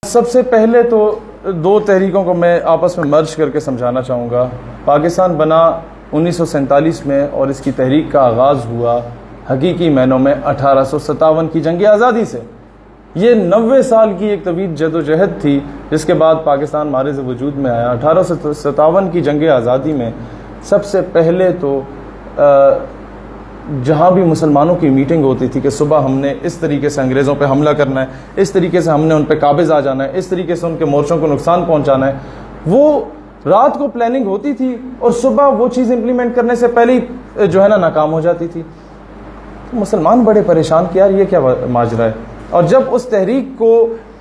سب سے پہلے تو دو تحریکوں کو میں آپس میں مرج کر کے سمجھانا چاہوں گا۔ پاکستان بنا 1947 میں اور اس کی تحریک کا آغاز ہوا حقیقی معنوں میں 1857 کی جنگ آزادی سے۔ یہ 90 سال کی ایک طویل جد و جہد تھی جس کے بعد پاکستان معرض وجود میں آیا۔ 1857 کی جنگ آزادی میں سب سے پہلے تو جہاں بھی مسلمانوں کی میٹنگ ہوتی تھی کہ صبح ہم نے اس طریقے سے انگریزوں پہ حملہ کرنا ہے، اس طریقے سے ہم نے ان پہ قابض آ جانا ہے، اس طریقے سے ان کے مورچوں کو نقصان پہنچانا ہے، وہ رات کو پلاننگ ہوتی تھی اور صبح وہ چیز امپلیمنٹ کرنے سے پہلے ہی جو ہے نا ناکام ہو جاتی تھی۔ مسلمان بڑے پریشان کہ یار یہ کیا ماجرا ہے۔ اور جب اس تحریک کو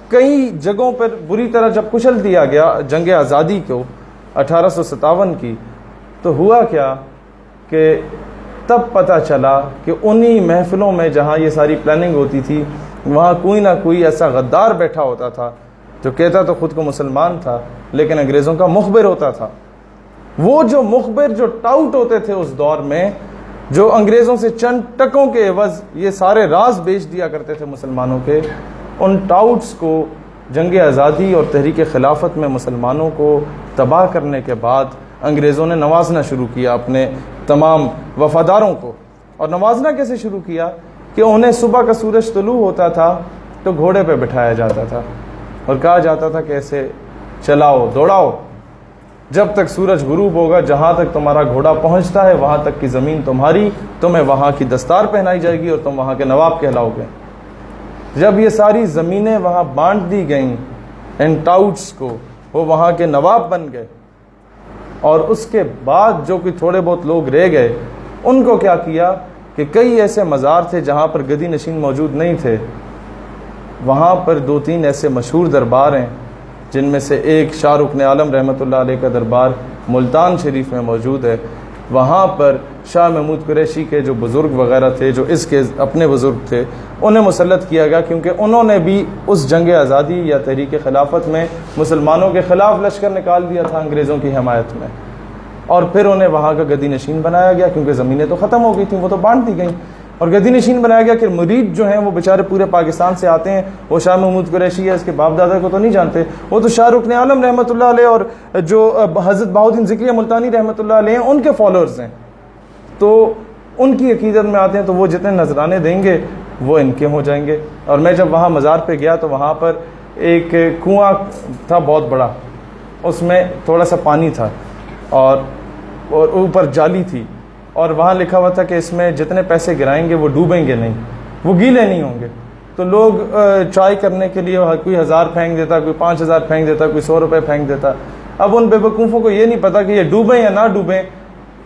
کئی جگہوں پر بری طرح جب کچل دیا گیا جنگ آزادی کو 1857 کی، تو ہوا کیا کہ تب پتہ چلا کہ انہی محفلوں میں جہاں یہ ساری پلاننگ ہوتی تھی وہاں کوئی نہ کوئی ایسا غدار بیٹھا ہوتا تھا جو کہتا تو خود کو مسلمان تھا لیکن انگریزوں کا مخبر ہوتا تھا۔ وہ جو مخبر جو ٹاؤٹ ہوتے تھے اس دور میں، جو انگریزوں سے چند ٹکوں کے عوض یہ سارے راز بیچ دیا کرتے تھے مسلمانوں کے، ان ٹاؤٹس کو جنگ آزادی اور تحریک خلافت میں مسلمانوں کو تباہ کرنے کے بعد انگریزوں نے نوازنا شروع کیا اپنے تمام وفاداروں کو۔ اور نوازنا کیسے شروع کیا کہ انہیں صبح کا سورج طلوع ہوتا تھا تو گھوڑے پہ بٹھایا جاتا تھا اور کہا جاتا تھا کہ ایسے چلاؤ دوڑاؤ جب تک سورج غروب ہوگا، جہاں تک تمہارا گھوڑا پہنچتا ہے وہاں تک کی زمین تمہاری، تمہیں وہاں کی دستار پہنائی جائے گی اور تم وہاں کے نواب کہلاؤ گے۔ جب یہ ساری زمینیں وہاں بانٹ دی گئیں ان ٹاؤٹس کو، وہ وہاں کے نواب بن گئے، اور اس کے بعد جو کہ تھوڑے بہت لوگ رہ گئے ان کو کیا کیا کہ کئی ایسے مزار تھے جہاں پر گدی نشین موجود نہیں تھے، وہاں پر 2-3 ایسے مشہور دربار ہیں جن میں سے ایک شاہ رکن عالم رحمۃ اللہ علیہ کا دربار ملتان شریف میں موجود ہے۔ وہاں پر شاہ محمود قریشی کے جو بزرگ وغیرہ تھے، جو اس کے اپنے بزرگ تھے، انہیں مسلط کیا گیا کیونکہ انہوں نے بھی اس جنگ آزادی یا تحریک خلافت میں مسلمانوں کے خلاف لشکر نکال دیا تھا انگریزوں کی حمایت میں، اور پھر انہیں وہاں کا گدی نشین بنایا گیا کیونکہ زمینیں تو ختم ہو گئی تھیں، وہ تو بانٹ دی گئیں، اور گدی نشین بنایا گیا کہ مرید جو ہیں وہ بیچارے پورے پاکستان سے آتے ہیں، وہ شاہ محمود قریشی ہے اس کے باپ دادا کو تو نہیں جانتے، وہ تو شاہ رکن عالم رحمۃ اللہ علیہ اور جو حضرت بہاؤالدین ذکریہ ملتانی رحمۃ اللہ علیہ ہیں ان کے فالوورز ہیں، تو ان کی عقیدت میں آتے ہیں، تو وہ جتنے نذرانے دیں گے وہ ان کے ہو جائیں گے۔ اور میں جب وہاں مزار پہ گیا تو وہاں پر ایک کنواں تھا بہت بڑا، اس میں تھوڑا سا پانی تھا اور اوپر جالی تھی، اور وہاں لکھا ہوا تھا کہ اس میں جتنے پیسے گرائیں گے وہ ڈوبیں گے نہیں، وہ گیلے نہیں ہوں گے۔ تو لوگ ٹرائی کرنے کے لیے کوئی 1000 پھینک دیتا، کوئی 5000 پھینک دیتا، کوئی 100 روپے پھینک دیتا۔ اب ان بے وقوفوں کو یہ نہیں پتا کہ یہ ڈوبیں یا نہ ڈوبیں،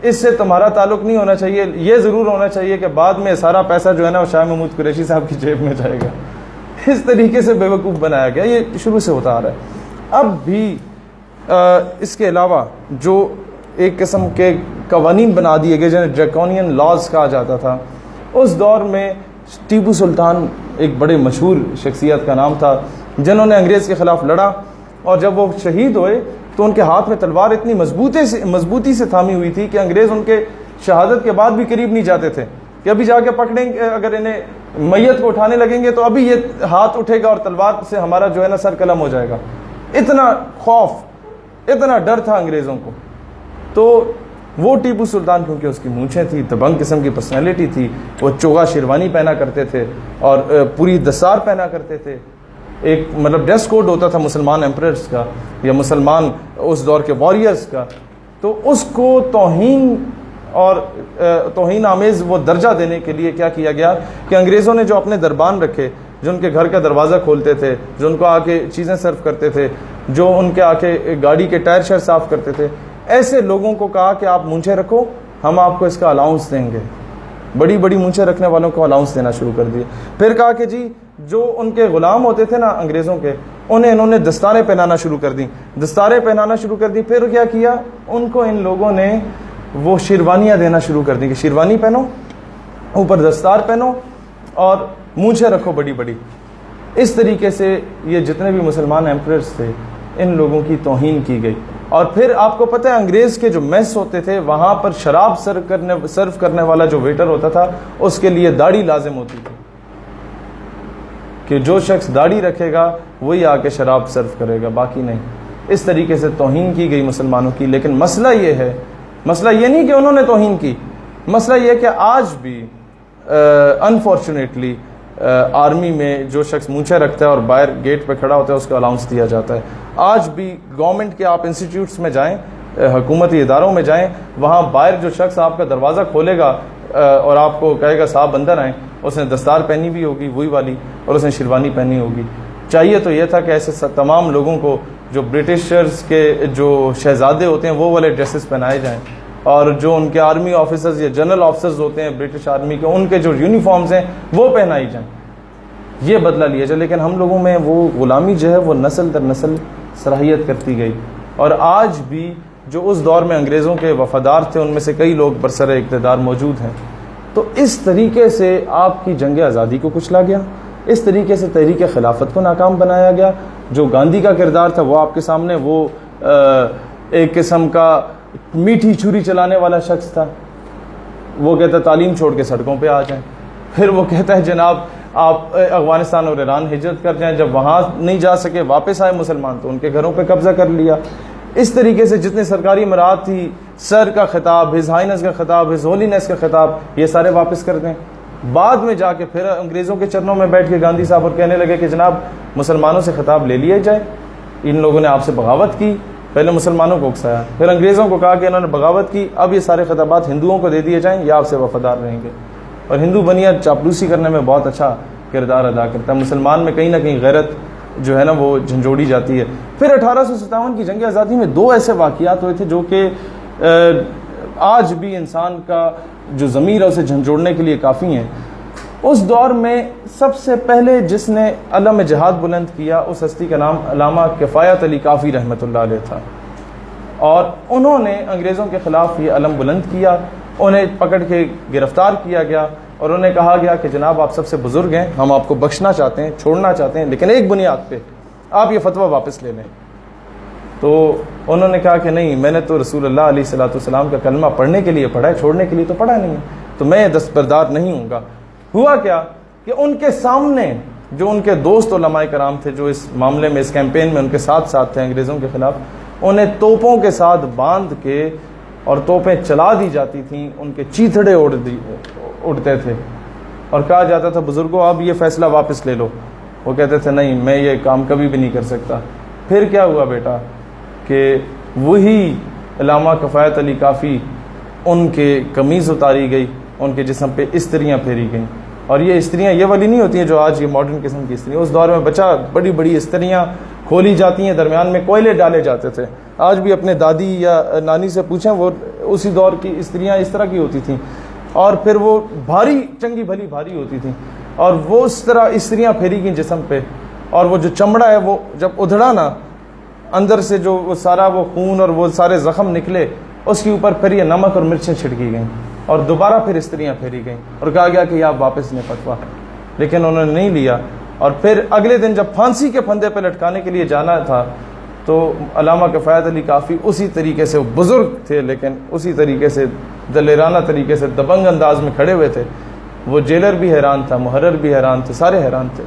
اس سے تمہارا تعلق نہیں ہونا چاہیے، یہ ضرور ہونا چاہیے کہ بعد میں سارا پیسہ جو ہے نا وہ شاہ محمود قریشی صاحب کی جیب میں جائے گا۔ اس طریقے سے بے وقوف بنایا گیا، یہ شروع سے ہوتا آ رہا ہے۔ اب بھی اس کے علاوہ جو ایک قسم کے قوانین بنا دیے گئے جنہیں ڈریکونین لاز کہا جاتا تھا، اس دور میں ٹیپو سلطان ایک بڑے مشہور شخصیت کا نام تھا جنہوں نے انگریز کے خلاف لڑا، اور جب وہ شہید ہوئے تو ان کے ہاتھ میں تلوار اتنی مضبوطی سے تھامی ہوئی تھی کہ انگریز ان کے شہادت کے بعد بھی قریب نہیں جاتے تھے کہ ابھی جا کے پکڑیں گے، اگر انہیں میت کو اٹھانے لگیں گے تو ابھی یہ ہاتھ اٹھے گا اور تلوار سے ہمارا جو ہے نا سر قلم ہو جائے گا۔ اتنا خوف، اتنا ڈر تھا انگریزوں کو۔ تو وہ ٹیپو سلطان کیونکہ اس کی مونچھیں تھی، دبنگ قسم کی پرسنالٹی تھی، وہ چوغا شیروانی پہنا کرتے تھے اور پوری دستار پہنا کرتے تھے، ایک مطلب ڈریس کوڈ ہوتا تھا مسلمان ایمپررز کا یا مسلمان اس دور کے واریئرز کا، تو اس کو توہین آمیز وہ درجہ دینے کے لیے کیا کیا گیا کہ انگریزوں نے جو اپنے دربان رکھے، جو ان کے گھر کا دروازہ کھولتے تھے، جو ان کو آ کے چیزیں سرو کرتے تھے، جو ان کے آ کے گاڑی کے ٹائر شائر صاف کرتے تھے، ایسے لوگوں کو کہا کہ آپ مونچھیں رکھو، ہم آپ کو اس کا الاؤنس دیں گے۔ بڑی بڑی مونچھیں رکھنے والوں کو الاؤنس دینا شروع کر دیے۔ پھر کہا کہ جی جو ان کے غلام ہوتے تھے نا انگریزوں کے، انہیں انہوں نے دستاریں پہنانا شروع کر دیں، دستاریں پہنانا شروع کر دی۔ پھر کیا کیا، ان کو ان لوگوں نے وہ شیروانیاں دینا شروع کر دی کہ شیروانی پہنو، اوپر دستار پہنو اور مونچھیں رکھو بڑی بڑی۔ اس طریقے سے یہ جتنے بھی مسلمان ایمپررز تھے ان لوگوں کی توہین کی گئی۔ اور پھر آپ کو پتہ ہے انگریز کے جو میس ہوتے تھے وہاں پر شراب سرو کرنے والا جو ویٹر ہوتا تھا اس کے لیے داڑھی لازم ہوتی تھی کہ جو شخص داڑھی رکھے گا وہی آ کے شراب سرو کرے گا، باقی نہیں۔ اس طریقے سے توہین کی گئی مسلمانوں کی۔ لیکن مسئلہ یہ ہے، مسئلہ یہ نہیں کہ انہوں نے توہین کی، مسئلہ یہ کہ آج بھی انفارچونیٹلی آرمی میں جو شخص مونچھیں رکھتا ہے اور باہر گیٹ پہ کھڑا ہوتا ہے اس کو الاؤنس دیا جاتا ہے۔ آج بھی گورنمنٹ کے آپ انسٹیٹیوٹس میں جائیں، حکومتی اداروں میں جائیں، وہاں باہر جو شخص آپ کا دروازہ کھولے گا اور آپ کو کہے گا صاحب اندر آئیں، اس نے دستار پہنی بھی ہوگی وہی والی، اور اس نے شیروانی پہنی ہوگی۔ چاہیے تو یہ تھا کہ ایسے تمام لوگوں کو جو برٹشرز کے جو شہزادے ہوتے ہیں وہ والے ڈریسز پہنائے جائیں، اور جو ان کے آرمی آفیسرز یا جنرل آفیسرز ہوتے ہیں برٹش آرمی کے، ان کے جو یونیفارمز ہیں وہ پہنائی جائیں، یہ بدلہ لیا جائے۔ لیکن ہم لوگوں میں وہ غلامی جو ہے وہ نسل در نسل صلاحیت کرتی گئی، اور آج بھی جو اس دور میں انگریزوں کے وفادار تھے ان میں سے کئی لوگ برسر اقتدار موجود ہیں۔ تو اس طریقے سے آپ کی جنگ آزادی کو کچلا گیا، اس طریقے سے تحریک خلافت کو ناکام بنایا گیا۔ جو گاندھی کا کردار تھا وہ آپ کے سامنے، وہ ایک قسم کا میٹھی چھری چلانے والا شخص تھا، وہ کہتا ہے تعلیم چھوڑ کے سڑکوں پہ آ جائیں، پھر وہ کہتا ہے جناب آپ افغانستان اور ایران ہجرت کر جائیں، جب وہاں نہیں جا سکے واپس آئے مسلمان تو ان کے گھروں پہ قبضہ کر لیا۔ اس طریقے سے جتنے سرکاری امارات تھی، سر کا خطاب، ہز ہائنس کا خطاب، ہز ہولینس کا خطاب، یہ سارے واپس کر دیں۔ بعد میں جا کے پھر انگریزوں کے چرنوں میں بیٹھ کے گاندھی صاحب اور کہنے لگے کہ جناب مسلمانوں سے خطاب لے لیا جائے، ان لوگوں نے آپ سے بغاوت کی، پہلے مسلمانوں کو اکسایا، پھر انگریزوں کو کہا کہ انہوں نے بغاوت کی، اب یہ سارے خطابات ہندوؤں کو دے دیے جائیں، یہ آپ سے وفادار رہیں گے۔ اور ہندو بنیاد چاپلوسی کرنے میں بہت اچھا کردار ادا کرتا ہے، مسلمان میں کہیں نہ کہیں غیرت جو ہے نا وہ جھنجھوڑی جاتی ہے۔ پھر 1857 کی جنگ آزادی میں دو ایسے واقعات ہوئے تھے جو کہ آج بھی انسان کا جو ضمیر ہے اسے جھنجھوڑنے کے لیے کافی ہیں۔ اس دور میں سب سے پہلے جس نے علم جہاد بلند کیا اس ہستی کا نام علامہ کفایت علی کافی رحمۃ اللہ علیہ تھا، اور انہوں نے انگریزوں کے خلاف یہ علم بلند کیا۔ انہیں پکڑ کے گرفتار کیا گیا اور انہیں کہا گیا کہ جناب آپ سب سے بزرگ ہیں، ہم آپ کو بخشنا چاہتے ہیں، چھوڑنا چاہتے ہیں، لیکن ایک بنیاد پہ آپ یہ فتویٰ واپس لے لیں۔ تو انہوں نے کہا کہ نہیں، میں نے تو رسول اللہ علیہ الصلوۃ والسلام کا کلمہ پڑھنے کے لیے پڑھا ہے، چھوڑنے کے لیے تو پڑھا نہیں ہے، تو میں دستبردار نہیں ہوں گا۔ ہوا کیا کہ ان کے سامنے جو ان کے دوست علماء کرام تھے جو اس معاملے میں اس کیمپین میں ان کے ساتھ تھے انگریزوں کے خلاف، انہیں توپوں کے ساتھ باندھ کے اور توپیں چلا دی جاتی تھیں، ان کے چیتھڑے اڑتے تھے، اور کہا جاتا تھا بزرگوں اب یہ فیصلہ واپس لے لو۔ وہ کہتے تھے نہیں، میں یہ کام کبھی بھی نہیں کر سکتا۔ پھر کیا ہوا بیٹا کہ وہی علامہ کفایت علی کافی، ان کے قمیض اتاری گئی، ان کے جسم پہ استریاں پھیری گئیں، اور یہ استریاں یہ والی نہیں ہوتی ہیں جو آج یہ ماڈرن قسم کی استریاں، اس دور میں بچہ بڑی بڑی استریاں کھولی جاتی ہیں، درمیان میں کوئلے ڈالے جاتے تھے۔ آج بھی اپنے دادی یا نانی سے پوچھیں، وہ اسی دور کی استریاں اس طرح کی ہوتی تھیں، اور پھر وہ بھاری، چنگی بھلی بھاری ہوتی تھیں، اور وہ اس طرح استریاں پھیری گئیں جسم پہ، اور وہ جو چمڑا ہے وہ جب ادھڑا نا اندر سے جو وہ سارا وہ خون اور وہ سارے زخم نکلے، اس کے اوپر پھر یہ نمک اور مرچیں چھڑکی گئیں، اور دوبارہ پھر استریاں پھیری گئیں، اور کہا گیا کہ یہ آپ واپس لیں فتویٰ، لیکن انہوں نے نہیں لیا۔ اور پھر اگلے دن جب پھانسی کے پھندے پہ لٹکانے کے لیے جانا تھا تو علامہ کفایت علی کافی اسی طریقے سے، وہ بزرگ تھے لیکن اسی طریقے سے دلیرانہ طریقے سے دبنگ انداز میں کھڑے ہوئے تھے۔ وہ جیلر بھی حیران تھا، محرر بھی حیران تھے، سارے حیران تھے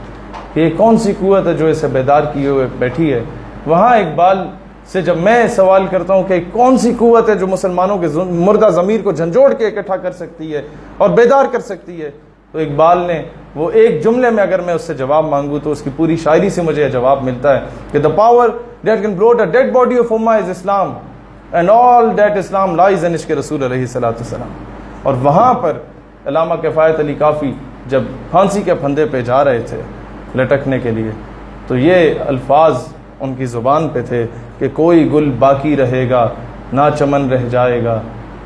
کہ یہ کون سی قوت ہے جو اسے بیدار کیے ہوئے بیٹھی ہے۔ وہاں اقبال سے جب میں سوال کرتا ہوں کہ کون سی قوت ہے جو مسلمانوں کے مردہ ضمیر کو جھنجھوڑ کے اکٹھا کر سکتی ہے اور بیدار کر سکتی ہے، تو اقبال نے وہ ایک جملے میں اگر میں اس سے جواب مانگوں تو اس کی پوری شاعری سے مجھے جواب ملتا ہے کہ the power that can bloat a dead body of Ummah is Islam and all that Islam lies in عشق رسول علیہ الصلوۃ والسلام۔ اور وہاں پر علامہ کفایت علی کافی جب پھانسی کے پھندے پہ جا رہے تھے لٹکنے کے لیے تو یہ الفاظ ان کی زبان پہ تھے کہ کوئی گل باقی رہے گا نہ چمن رہ جائے گا،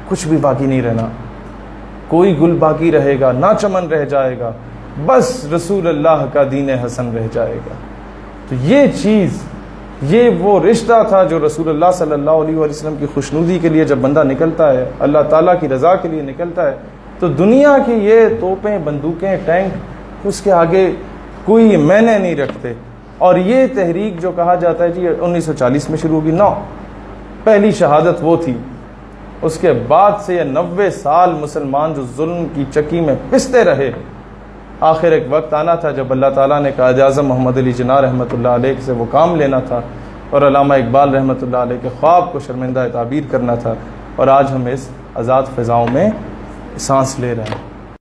کچھ بھی باقی نہیں رہنا، کوئی گل باقی رہے گا نہ چمن رہ جائے گا، بس رسول اللہ کا دین حسن رہ جائے گا۔ تو یہ چیز، یہ وہ رشتہ تھا جو رسول اللہ صلی اللہ علیہ وسلم کی خوشنودی کے لیے جب بندہ نکلتا ہے، اللہ تعالیٰ کی رضا کے لیے نکلتا ہے، تو دنیا کی یہ توپیں، بندوقیں، ٹینک اس کے آگے کوئی معنی نہیں رکھتے۔ اور یہ تحریک جو کہا جاتا ہے جی 1940 میں شروع ہوئی، پہلی شہادت وہ تھی، اس کے بعد سے یہ 90 سال مسلمان جو ظلم کی چکی میں پستے رہے، آخر ایک وقت آنا تھا جب اللہ تعالیٰ نے قائد اعظم محمد علی جناح رحمۃ اللہ علیہ سے وہ کام لینا تھا اور علامہ اقبال رحمۃ اللہ علیہ کے خواب کو شرمندہ تعبیر کرنا تھا، اور آج ہم اس آزاد فضاؤں میں سانس لے رہے ہیں۔